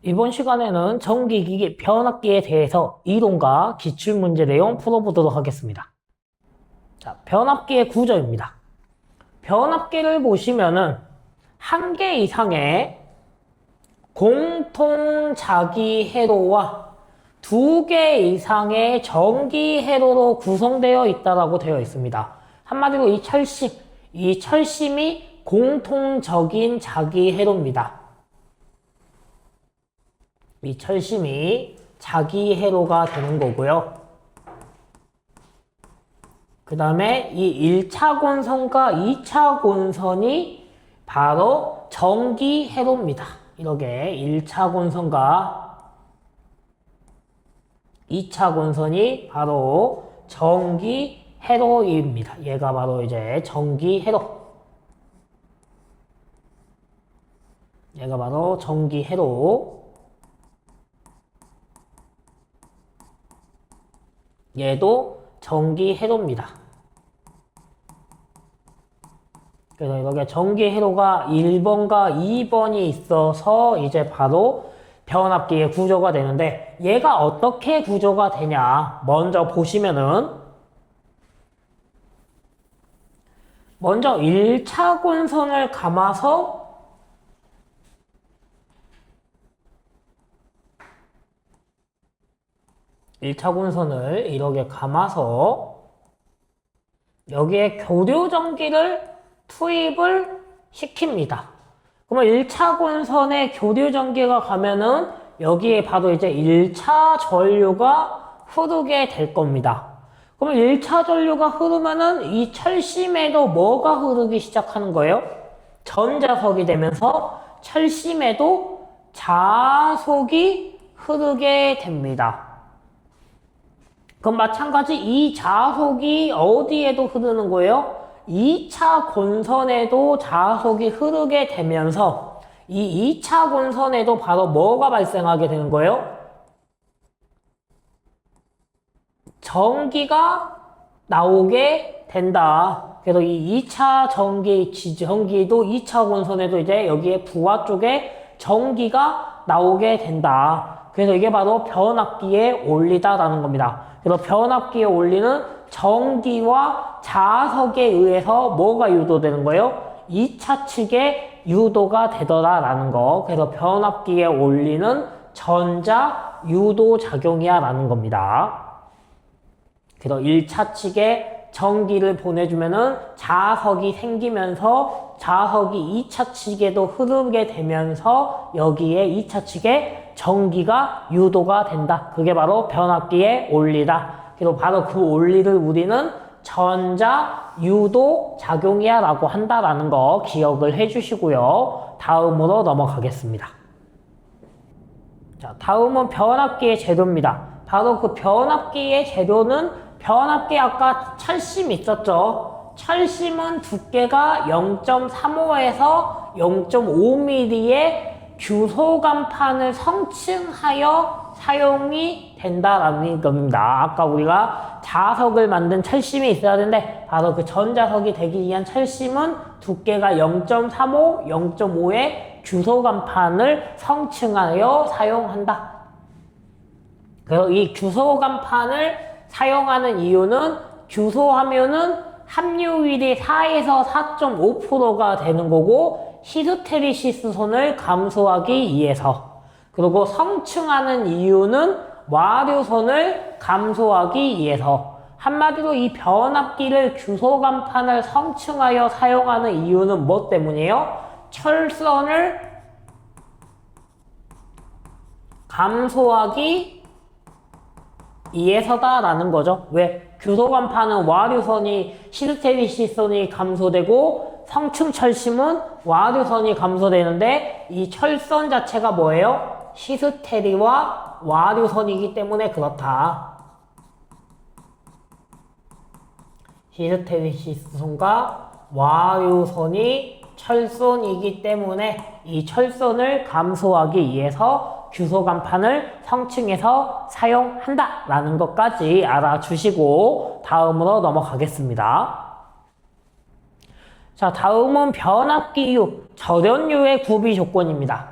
이번 시간에는 전기기기 변압기에 대해서 이론과 기출문제 내용 풀어보도록 하겠습니다. 자, 변압기의 구조입니다. 변압기를 보시면은 한 개 이상의 공통 자기 회로와 두 개 이상의 전기 회로로 구성되어 있다고 되어 있습니다. 한마디로 이 철심이 공통적인 자기 회로입니다. 이 철심이 자기 회로가 되는 거고요. 그 다음에 이 1차 권선과 2차 권선이 바로 전기 회로입니다. 이렇게 1차 권선과 2차 권선이 바로 전기 회로입니다. 얘가 바로 이제 전기 회로. 얘가 바로 전기 회로. 얘도 전기 회로입니다. 그래서 이렇게 전기 회로가 1번과 2번이 있어서 이제 바로 변압기의 구조가 되는데, 얘가 어떻게 구조가 되냐 먼저 보시면은, 먼저 1차 권선을 감아서 1차 권선을 이렇게 감아서 여기에 교류 전기를 투입을 시킵니다. 그러면 1차 권선에 교류 전기가 가면은 여기에 바로 이제 1차 전류가 흐르게 될 겁니다. 그러면 1차 전류가 흐르면은 이 철심에도 뭐가 흐르기 시작하는 거예요? 전자석이 되면서 철심에도 자석이 흐르게 됩니다. 그럼 마찬가지 이 자석이 어디에도 흐르는 거예요? 2차 권선에도 자석이 흐르게 되면서 이 2차 권선에도 바로 뭐가 발생하게 되는 거예요? 전기가 나오게 된다. 그래서 이 2차 전기도 2차 권선에도 이제 여기에 부하 쪽에 전기가 나오게 된다. 그래서 이게 바로 변압기의 원리다라는 겁니다. 그래서 변압기의 원리는 전기와 자석에 의해서 뭐가 유도되는 거예요? 2차 측에 유도가 되더라라는 거. 그래서 변압기의 원리는 전자 유도 작용이야 라는 겁니다. 그래서 1차 측에 전기를 보내주면은 자석이 생기면서 자석이 2차 측에도 흐르게 되면서 여기에 2차 측에 전기가 유도가 된다. 그게 바로 변압기의 원리다. 그리고 바로 그 원리를 우리는 전자 유도 작용이야 라고 한다라는 거 기억을 해주시고요. 다음으로 넘어가겠습니다. 자, 다음은 변압기의 재료입니다. 바로 그 변압기의 재료는 변압기 아까 철심 있었죠? 철심은 두께가 0.35에서 0.5mm의 규소간판을 성층하여 사용이 된다라는 겁니다. 아까 우리가 자석을 만든 철심이 있어야 되는데 바로 그 전자석이 되기 위한 철심은 두께가 0.35, 0.5의 규소간판을 성층하여 사용한다. 그래서 이 규소간판을 사용하는 이유는 규소하면은 함유율이 4에서 4.5%가 되는 거고 히스테리시스 손을 감소하기 위해서, 그리고 성층하는 이유는 와류손을 감소하기 위해서. 한마디로 이 변압기를 규소간판을 성층하여 사용하는 이유는 뭐 때문이에요? 철선을 감소하기 위해서다라는 거죠. 왜? 규소간판은 와류선이 히스테리시선이 감소되고 성층 철심은 와류선이 감소되는데 이 철선 자체가 뭐예요? 히스테리와 와류선이기 때문에 그렇다. 히스테리시선과 와류선이 철선이기 때문에 이 철선을 감소하기 위해서 규소간판을 성층해서 사용한다 라는 것까지 알아주시고 다음으로 넘어가겠습니다. 자, 다음은 변압기유, 절연유의 구비 조건입니다.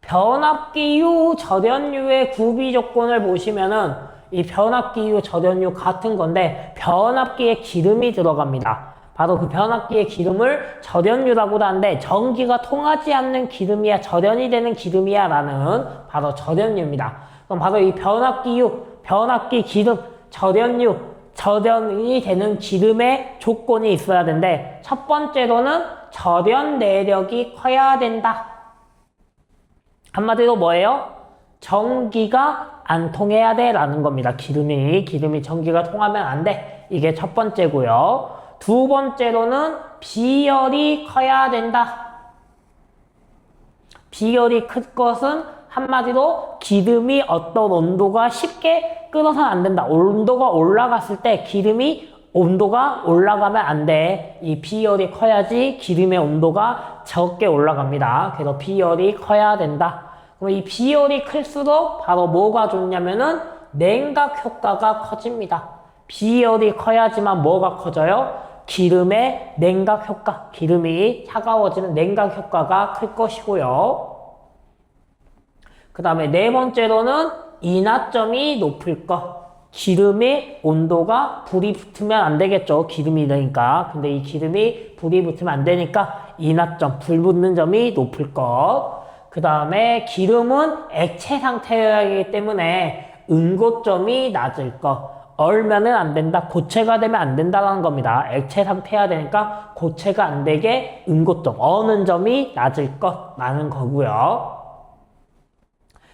변압기유, 절연유의 구비 조건을 보시면은 이 변압기유, 절연유 같은 건데 변압기에 기름이 들어갑니다. 바로 그 변압기의 기름을 절연유라고도 하는데 전기가 통하지 않는 기름이야, 절연이 되는 기름이야 라는 바로 절연유입니다. 그럼 바로 이 변압기유, 변압기 기름, 절연유, 절연이 되는 기름의 조건이 있어야 되는데 첫 번째로는 절연 내력이 커야 된다. 한마디로 뭐예요? 전기가 안 통해야 돼 라는 겁니다. 기름이 전기가 통하면 안 돼. 이게 첫 번째고요. 두 번째로는 비열이 커야 된다. 비열이 클 것은 한마디로 기름이 어떤 온도가 쉽게 끓어서는 안 된다. 온도가 올라갔을 때 기름이 온도가 올라가면 안 돼. 이 비열이 커야지 기름의 온도가 적게 올라갑니다. 그래서 비열이 커야 된다. 그럼 이 비열이 클수록 바로 뭐가 좋냐면은 냉각 효과가 커집니다. 비열이 커야지만 뭐가 커져요? 기름의 냉각 효과, 기름이 차가워지는 냉각 효과가 클 것이고요. 그 다음에 네 번째로는 인하점이 높을 것. 기름의 온도가 불이 붙으면 안 되겠죠. 기름이 되니까. 근데 이 기름이 불이 붙으면 안 되니까 인하점, 불 붙는 점이 높을 것. 그 다음에 기름은 액체 상태여야 하기 때문에 응고점이 낮을 것. 얼면은 안 된다. 고체가 되면 안 된다는 겁니다. 액체 상태여야 되니까 고체가 안 되게 응고점, 어는 점이 낮을 것라는 거고요.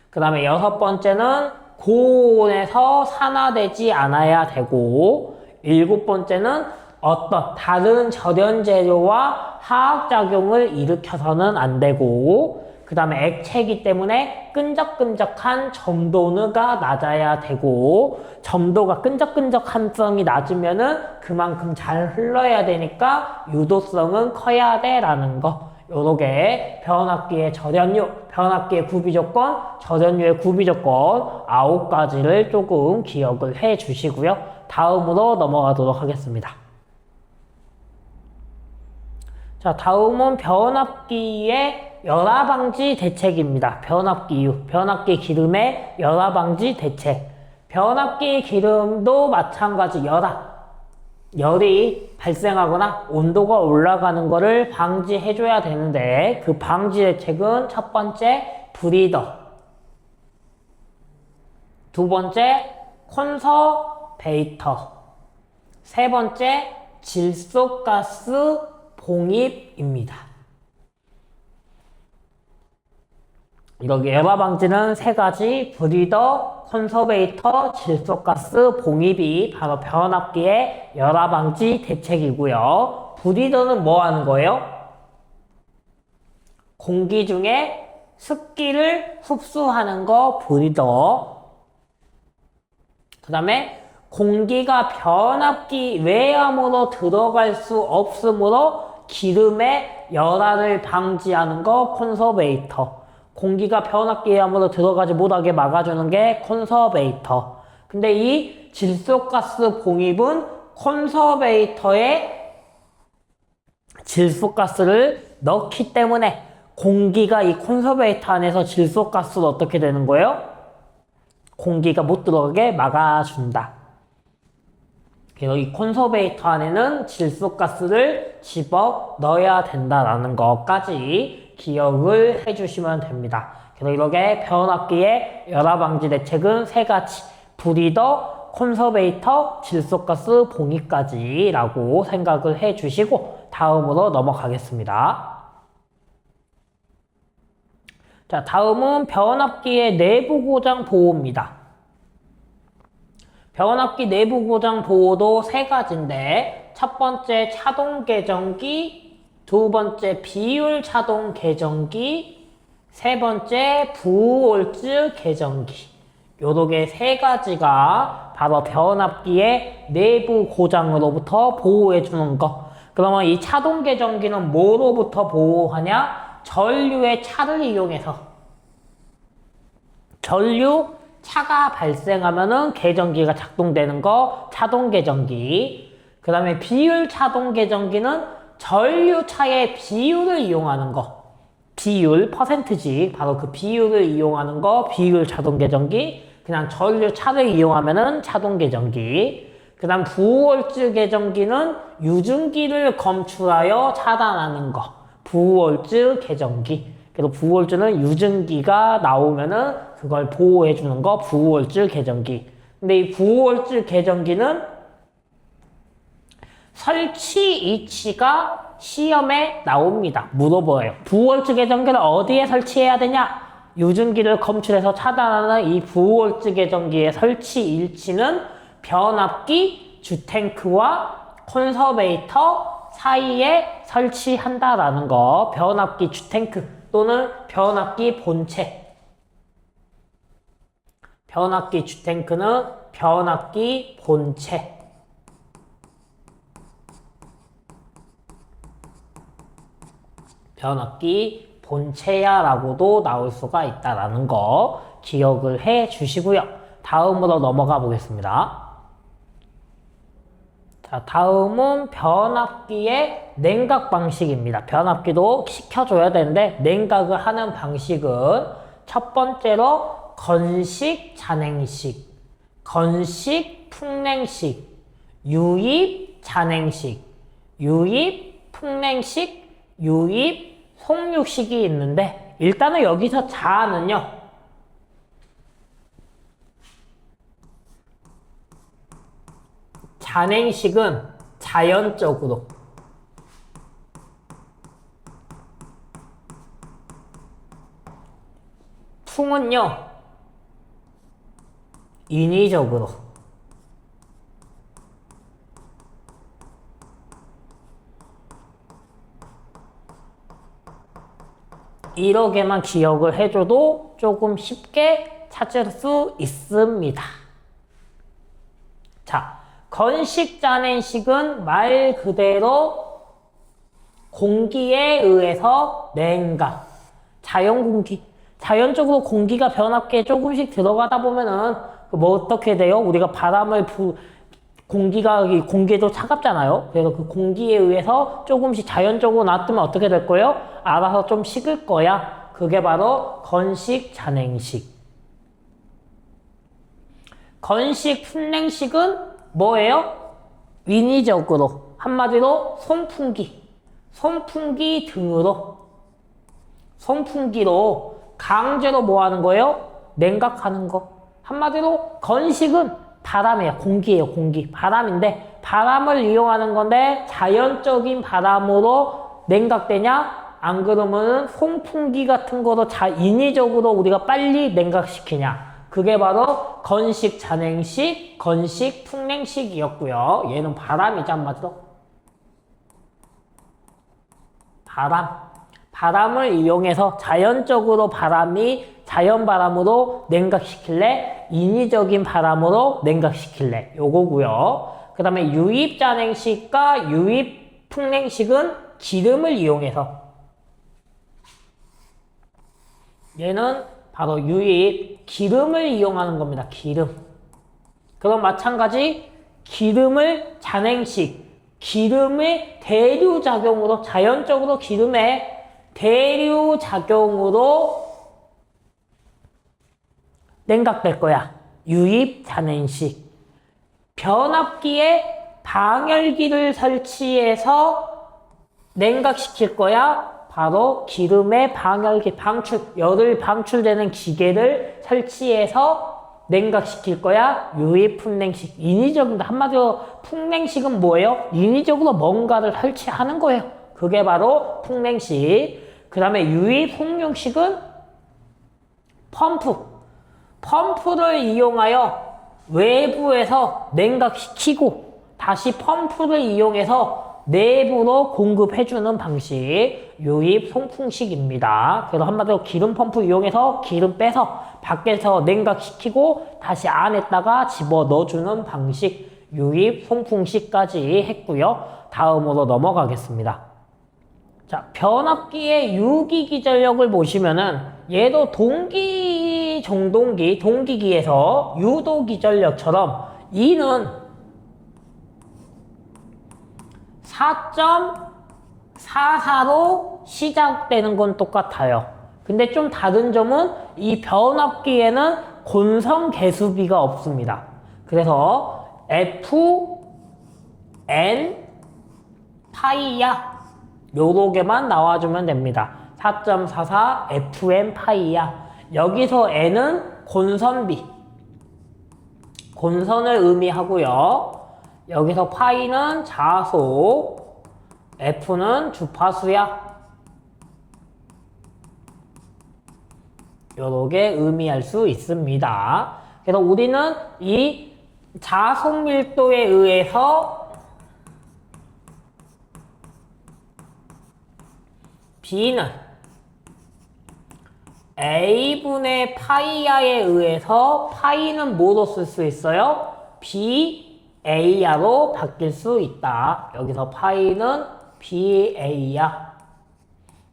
그 다음에 여섯 번째는 고온에서 산화되지 않아야 되고, 일곱 번째는 어떤 다른 절연 재료와 화학작용을 일으켜서는 안 되고, 그 다음에 액체이기 때문에 끈적끈적한 점도가 낮아야 되고, 점도가 끈적끈적한 성이 낮으면은 그만큼 잘 흘러야 되니까 유도성은 커야 돼 라는 거. 요렇게 변압기의 절연유, 변압기의 구비조건, 절연유의 구비조건 9가지를 조금 기억을 해 주시고요. 다음으로 넘어가도록 하겠습니다. 자, 다음은 변압기의 열화방지 대책입니다. 변압기유, 변압기 기름의 열화방지 대책. 변압기 기름도 마찬가지 열이 발생하거나 온도가 올라가는 것을 방지해줘야 되는데 그 방지 대책은 첫 번째 브리더, 두 번째 콘서베이터, 세 번째 질소가스 봉입입니다. 이렇게 열화 방지는 세 가지, 브리더, 콘서베이터, 질소가스 봉입이 바로 변압기의 열화 방지 대책이고요. 브리더는 뭐 하는 거예요? 공기 중에 습기를 흡수하는 거 브리더. 그 다음에 공기가 변압기 외압으로 들어갈 수 없으므로 기름의 열화를 방지하는 거 콘서베이터. 공기가 변압기 외압으로 들어가지 못하게 막아주는 게 콘서베이터. 근데 이 질소가스 봉입은 콘서베이터에 질소가스를 넣기 때문에 공기가 이 콘서베이터 안에서 질소가스로 어떻게 되는 거예요? 공기가 못 들어가게 막아준다. 그래서 이 콘서베이터 안에는 질소가스를 집어 넣어야 된다라는 것까지 기억을 해주시면 됩니다. 그래서 이렇게 변압기의 열화 방지 대책은 세 가지, 브리더, 콘서베이터, 질소가스 봉입까지라고 생각을 해주시고 다음으로 넘어가겠습니다. 자, 다음은 변압기의 내부 고장 보호입니다. 변압기 내부 고장 보호도 세 가지인데 첫 번째 차동 개정기, 두 번째 비율 차동 개정기, 세 번째 부홀즈 개정기. 요렇게 세 가지가 바로 변압기의 내부 고장으로부터 보호해 주는 거. 그러면 이 차동 개정기는 뭐로부터 보호하냐? 전류의 차를 이용해서. 차가 발생하면은 개정기가 작동되는 거, 차동 개정기. 그 다음에 비율 차동 개정기는 전류차의 비율을 이용하는 거. 비율, 퍼센트지, 바로 그 비율을 이용하는 거 비율 자동 계정기. 그냥 전류차를 이용하면은 자동 계정기. 그 다음 부월즈 계정기는 유증기를 검출하여 차단하는 거. 부월즈 계정기. 그래서 부월즈는 유증기가 나오면은 그걸 보호해주는 거, 부월즈 계정기. 근데 이 부월즈 계정기는 설치 위치가 시험에 나옵니다. 물어봐요. 부월즈 계정기를 어디에 설치해야 되냐? 유증기를 검출해서 차단하는 이 부월즈 계정기의 설치 위치는 변압기, 주탱크와 콘서베이터 사이에 설치한다라는 거. 변압기, 주탱크 또는 변압기 본체. 변압기, 주탱크는 변압기 본체. 변압기 본체야 라고도 나올 수가 있다라는 거 기억을 해 주시고요. 다음으로 넘어가 보겠습니다. 자, 다음은 변압기의 냉각 방식입니다. 변압기도 식혀줘야 되는데 냉각을 하는 방식은 첫 번째로 건식, 잔행식, 건식, 풍냉식, 유입, 잔행식, 유입, 풍냉식, 유입, 송육식이 있는데 일단은 여기서 자는요. 잔행식은 자연적으로 풍은요 인위적으로 이렇게만 기억을 해줘도 조금 쉽게 찾을 수 있습니다. 자, 건식 잔행식은 말 그대로 공기에 의해서 냉각, 자연 공기, 자연적으로 공기가 변압기에 조금씩 들어가다 보면은 뭐 어떻게 돼요? 우리가 바람을 공기도 차갑잖아요. 그래서 그 공기에 의해서 조금씩 자연적으로 놔두면 어떻게 될 거예요? 알아서 좀 식을 거야. 그게 바로 건식 잔행식. 건식 풍냉식은 뭐예요? 인위적으로, 한마디로 송풍기 등으로, 송풍기로 강제로 뭐 하는 거예요? 냉각하는 거. 한마디로 건식은 바람이에요. 공기예요. 공기. 바람인데 바람을 이용하는 건데 자연적인 바람으로 냉각되냐? 안 그러면 송풍기 같은 거로 인위적으로 우리가 빨리 냉각시키냐? 그게 바로 건식 잔행식, 건식 풍냉식이었고요. 얘는 바람이죠, 한마디로. 바람을 이용해서 자연적으로 자연바람으로 냉각시킬래? 인위적인 바람으로 냉각시킬래? 요거고요. 그 다음에 유입 잔행식과 유입 풍냉식은 기름을 이용해서. 얘는 바로 유입, 기름을 이용하는 겁니다. 기름. 그럼 마찬가지 기름을 잔행식, 기름의 대류작용으로, 자연적으로 기름의 대류작용으로 냉각될 거야. 유입 잔행식. 변압기에 방열기를 설치해서 냉각시킬 거야. 바로 기름의 방열기, 열을 방출되는 기계를 설치해서 냉각시킬 거야. 유입 풍냉식. 인위적인, 한마디로 풍냉식은 뭐예요? 인위적으로 뭔가를 설치하는 거예요. 그게 바로 풍냉식. 그 다음에 유입 송육식은 펌프를 이용하여 외부에서 냉각시키고 다시 펌프를 이용해서 내부로 공급해주는 방식, 유입 송풍식입니다. 그래서 한마디로 기름 펌프 이용해서 기름 빼서 밖에서 냉각시키고 다시 안에다가 집어 넣어주는 방식, 유입 송풍식까지 했고요. 다음으로 넘어가겠습니다. 자, 변압기의 유기기전력을 보시면은 얘도 동기기에서 유도기전력처럼 E는 44로 시작되는 건 똑같아요. 근데 좀 다른 점은 이 변압기에는 곤성 개수비가 없습니다. 그래서 F, N, 파이야. 요렇게만 나와주면 됩니다. 4.44 FM 파이야. 여기서 N은 곤선비. 곤선을 의미하고요. 여기서 파이는 자속, F는 주파수야. 요렇게 의미할 수 있습니다. 그래서 우리는 이 자속 밀도에 의해서 B는 A분의 파이야에 의해서 파이는 뭐로 쓸 수 있어요? BA야로 바뀔 수 있다. 여기서 파이는 BA야.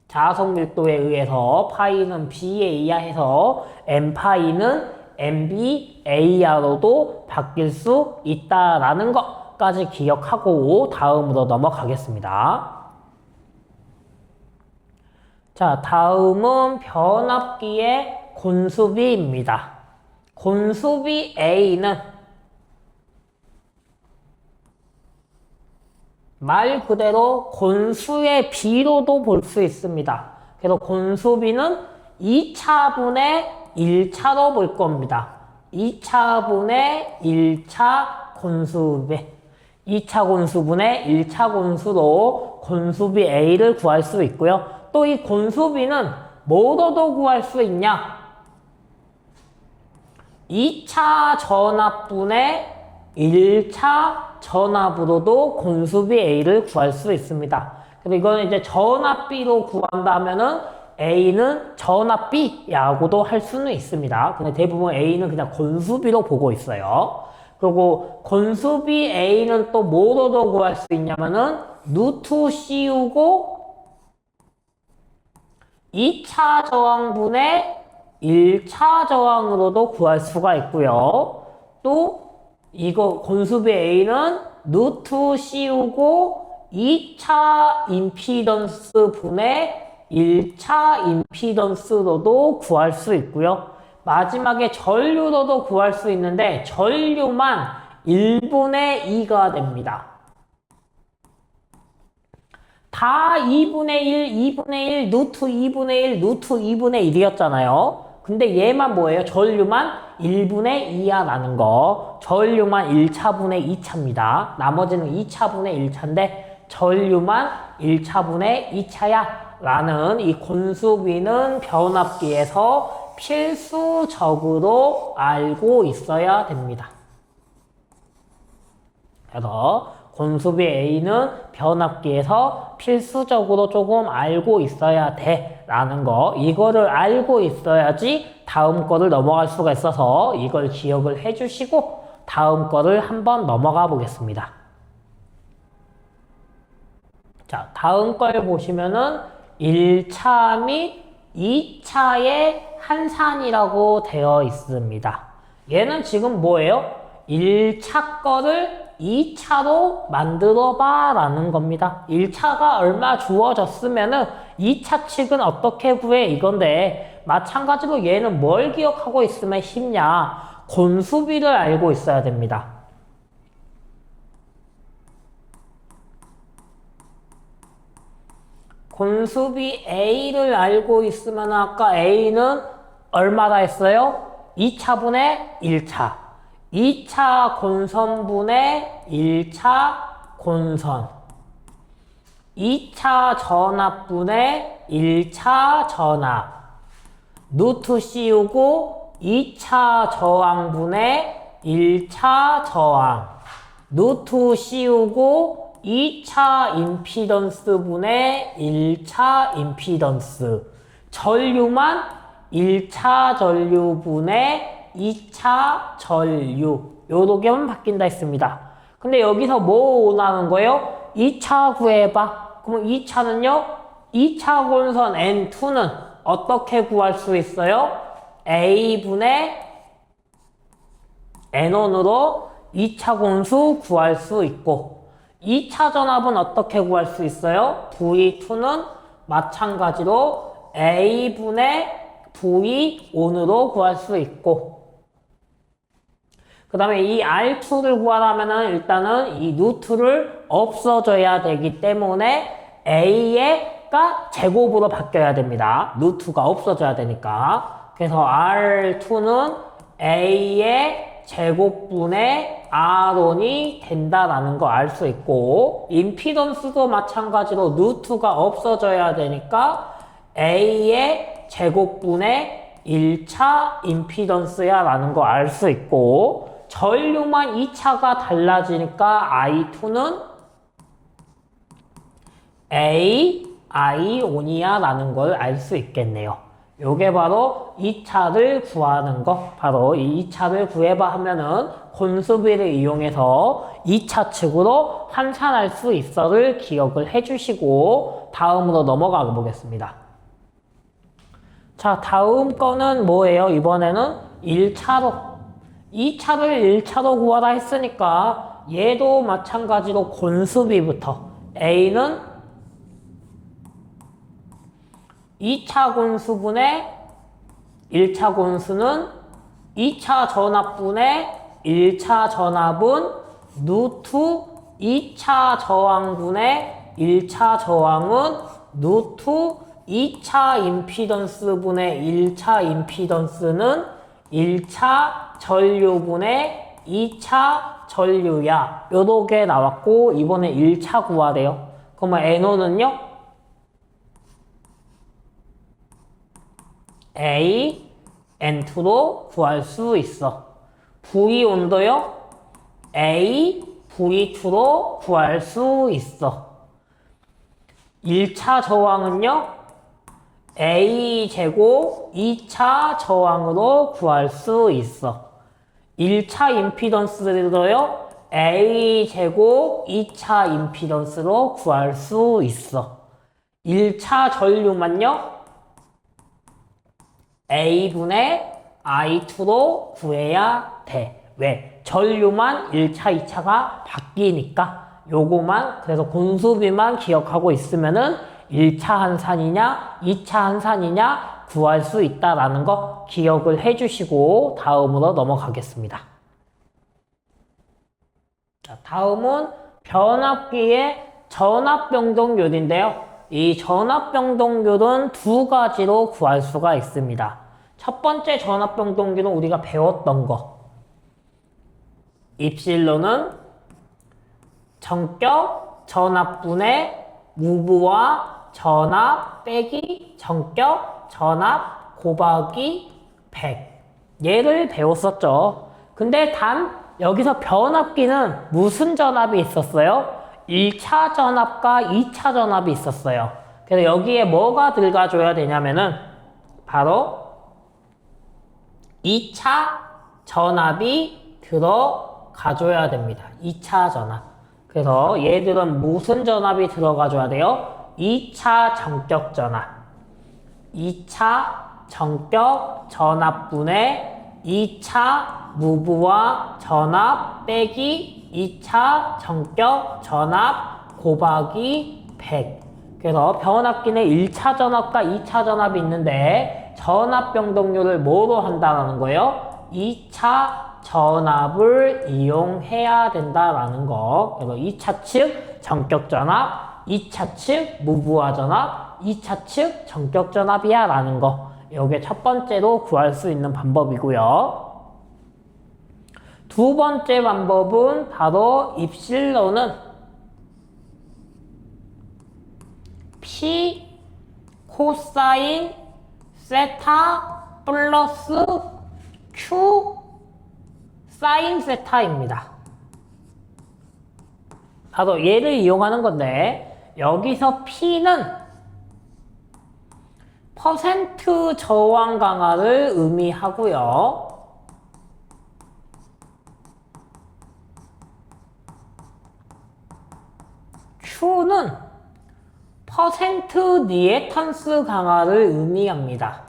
자석 밀도에 의해서 파이는 BA야 해서 M파이는 MBA야로도 바뀔 수 있다라는 것까지 기억하고 다음으로 넘어가겠습니다. 자, 다음은 변압기의 곤수비입니다. 곤수비 A는 말 그대로 곤수의 비로도 볼 수 있습니다. 그래서 곤수비는 2차분의 1차로 볼 겁니다. 2차분의 1차 곤수비. 2차 곤수분의 1차 곤수로 곤수비 A를 구할 수 있고요. 또 이 곤수비는 뭐로도 구할 수 있냐? 2차 전압분의 1차 전압으로도 곤수비 A를 구할 수 있습니다. 그리고 이거는 이제 전압비로 구한다면은 A는 전압비라고도 할 수는 있습니다. 근데 대부분 A는 그냥 곤수비로 보고 있어요. 그리고 곤수비 A는 또 뭐로도 구할 수 있냐면은 루트 씌우고 2차 저항분의 1차 저항으로도 구할 수가 있고요. 또 이거 곤수비 A는 루트 씌우고 2차 임피던스 분의 1차 임피던스로도 구할 수 있고요. 마지막에 전류로도 구할 수 있는데 전류만 1분의 2가 됩니다. 다 2분의 1, 2분의 1, 루트 2분의 1, 루트 2분의 1이었잖아요. 근데 얘만 뭐예요? 전류만 1분의 2야 라는 거. 전류만 1차분의 2차입니다. 나머지는 2차분의 1차인데 전류만 1차분의 2차야 라는 이 곤수비는 변압기에서 필수적으로 알고 있어야 됩니다. 그래서 곤수비 A는 변압기에서 필수적으로 조금 알고 있어야 돼 라는 거, 이거를 알고 있어야지 다음 거를 넘어갈 수가 있어서 이걸 기억을 해주시고 다음 거를 한번 넘어가 보겠습니다. 자, 다음 걸 보시면은 1차 및 2차의 한산이라고 되어 있습니다. 얘는 지금 뭐예요? 1차 거를 2차로 만들어봐 라는 겁니다. 1차가 얼마 주어졌으면은 2차 측은 어떻게 구해 이건데, 마찬가지로 얘는 뭘 기억하고 있으면 쉽냐? 곤수비를 알고 있어야 됩니다. 곤수비 A를 알고 있으면 아까 A는 얼마나 했어요? 2차분의 1차. 2차 곤선분의 1차 곤선. 2차 전압분의 1차 전압. 루트 씌우고 2차 저항분의 1차 저항. 루트 씌우고 2차 임피던스분의 1차 임피던스. 전류만 1차 전류분의 2차 전류. 요렇게만 바뀐다 했습니다. 근데 여기서 뭐 원하는 거예요? 2차 구해봐. 그럼 2차는요? 2차 곤선 N2는 어떻게 구할 수 있어요? A분의 N1으로 2차 곤수 구할 수 있고, 2차 전압은 어떻게 구할 수 있어요? V2는 마찬가지로 A분의 V1으로 구할 수 있고, 그 다음에 이 R2를 구하려면은 일단은 이 루트를 없어져야 되기 때문에 A가 제곱으로 바뀌어야 됩니다. 루트가 없어져야 되니까. 그래서 R2는 A의 제곱분의 R1이 된다라는 거 알 수 있고, 임피던스도 마찬가지로 루트가 없어져야 되니까 A의 제곱분의 1차 임피던스야 라는 거 알 수 있고, 전류만 2차가 달라지니까 I2는 I1이야 라는 걸 알 수 있겠네요. 요게 바로 2차를 구하는 거, 바로 이 2차를 구해봐 하면은 곤수비를 이용해서 2차 측으로 환산할 수 있어를 기억을 해주시고 다음으로 넘어가 보겠습니다. 자, 다음 거는 뭐예요? 이번에는 1차로. 2차를 1차로 구하라 했으니까 얘도 마찬가지로 곤수비부터 A는 2차 곤수분의 1차 곤수는 2차 전압분의 1차 전압은 루트 2차 저항분의 1차 저항은 루트 2차 임피던스분의 1차 임피던스는 1차 전류분의 2차 전류야. 요렇게 나왔고, 이번에 1차 구하래요. 그러면 NO는요? A, N2로 구할 수 있어. V 온도요? A, V2로 구할 수 있어. 1차 저항은요? A 제곱 2차 저항으로 구할 수 있어. 1차 임피던스로요? A 제곱 2차 임피던스로 구할 수 있어. 1차 전류만요? A분의 I2로 구해야 돼. 왜? 전류만 1차, 2차가 바뀌니까 요거만, 그래서 곤수비만 기억하고 있으면은 1차 한산이냐 2차 한산이냐 구할 수 있다라는 거 기억을 해주시고 다음으로 넘어가겠습니다. 자, 다음은 변압기의 전압변동률인데요. 이 전압변동률은 두 가지로 구할 수가 있습니다. 첫 번째 전압변동률은 우리가 배웠던 거. 입실로는 전격 전압분의 무브와 전압 빼기 전격 전압 곱하기 100. 얘를 배웠었죠. 근데 단 여기서 변압기는 무슨 전압이 있었어요? 1차 전압과 2차 전압이 있었어요. 그래서 여기에 뭐가 들어가줘야 되냐면은 바로 2차 전압이 들어가줘야 됩니다. 2차 전압. 그래서 얘들은 무슨 전압이 들어가줘야 돼요? 2차 전격 전압. 2차 전격 전압분의 2차 무브와 전압 빼기 2차 전격 전압 곱하기 100. 그래서 변압기는 1차 전압과 2차 전압이 있는데 전압 변동률을 뭐로 한다는 거예요? 2차 전압을 이용해야 된다라는 거. 그래서 2차 측 전격 전압, 2차 측 무브와 전압, 2차 측 전격 전압이야 라는 거. 이게 첫 번째로 구할 수 있는 방법이고요. 두 번째 방법은 바로 입실로는 P 코사인 세타 플러스 Q 사인 세타입니다. 바로 얘를 이용하는 건데 여기서 P는 퍼센트 저항 강화를 의미하고요. Q는 퍼센트 리액턴스 강화를 의미합니다.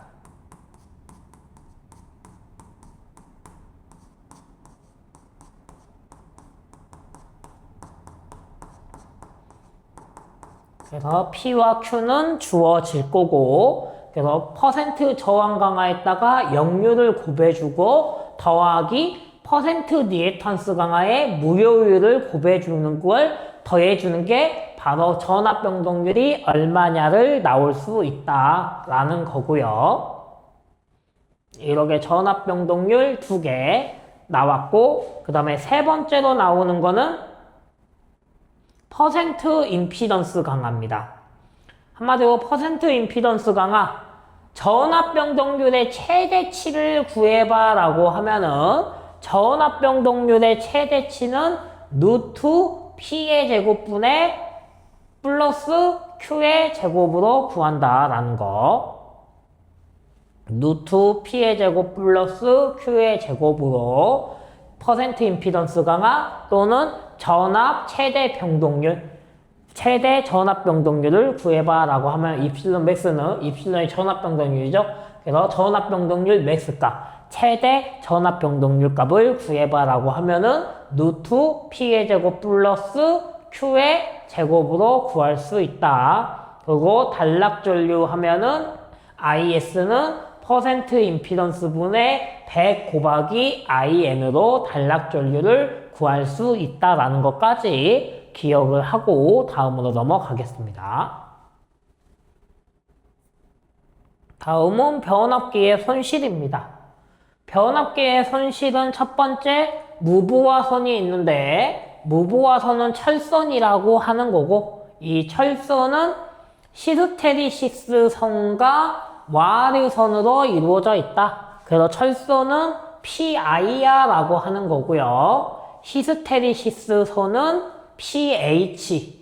그래서 P와 Q는 주어질 거고, 그래서 퍼센트 저항 강화에다가 역류를 곱해주고 더하기 퍼센트 리액턴스 강화에 무효율을 곱해주는 걸 더해주는 게 바로 전압 변동률이 얼마냐를 나올 수 있다라는 거고요. 이렇게 전압 변동률 2개 나왔고, 그 다음에 세 번째로 나오는 거는 퍼센트 임피던스 강화입니다. 한마디로 퍼센트 임피던스 강화, 전압 변동률의 최대치를 구해봐 라고 하면은 전압 변동률의 최대치는 루트 P의 제곱분의 플러스 Q의 제곱으로 구한다라는 거. 루트 P의 제곱 플러스 Q의 제곱으로 퍼센트 임피던스 강화 또는 전압 최대 변동률, 최대 전압 변동률을 구해봐 라고 하면 입실론 맥스는 입실론의 전압 변동률이죠. 그래서 전압 변동률 맥스 값, 최대 전압 변동률 값을 구해봐 라고 하면은 루트 P의 제곱 플러스 Q의 제곱으로 구할 수 있다. 그리고 단락전류 하면은 IS는 퍼센트 임피던스 분의 100 곱하기 IN으로 단락전류를 구할 수 있다라는 것까지 기억을 하고 다음으로 넘어가겠습니다. 다음은 변압기의 손실입니다. 변압기의 손실은 첫 번째 무브화선이 있는데 무브화선은 철선이라고 하는 거고, 이 철선은 히스테리시스 선과 와류선으로 이루어져 있다. 그래서 철선은 PIR라고 하는 거고요. 히스테리시스 선은 PH,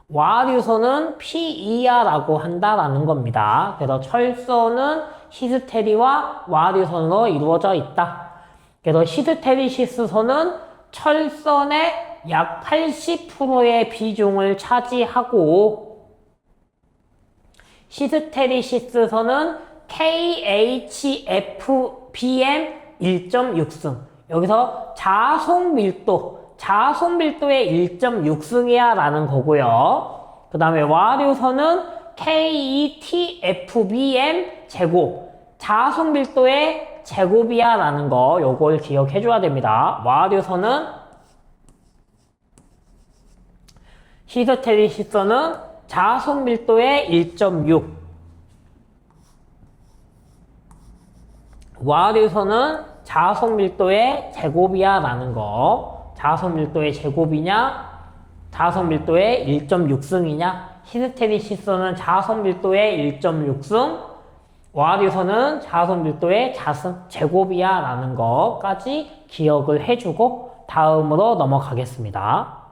와류선은 PER라고 한다라는 겁니다. 그래서 철선은 히스테리와 와류선으로 이루어져 있다. 그래서 히스테리시스 선은 철선의 약 80%의 비중을 차지하고, 히스테리시스 선은 KHFBM 1.6승. 여기서 자속 밀도의 1.6승이야 라는 거고요. 그 다음에 와류선은 KETFBM 제곱, 자속 밀도의 제곱이야 라는 거, 요걸 기억해 줘야 됩니다. 와류선은 히스테리시스는 자속 밀도의 1.6, 와류선은 자속 밀도의 제곱이야 라는 거. 자속 밀도의 제곱이냐, 자속 밀도의 1.6승이냐, 히스테리시스는 자속 밀도의 1.6승, 와류선은 자속 밀도의 제곱이야 라는 거까지 기억을 해주고 다음으로 넘어가겠습니다.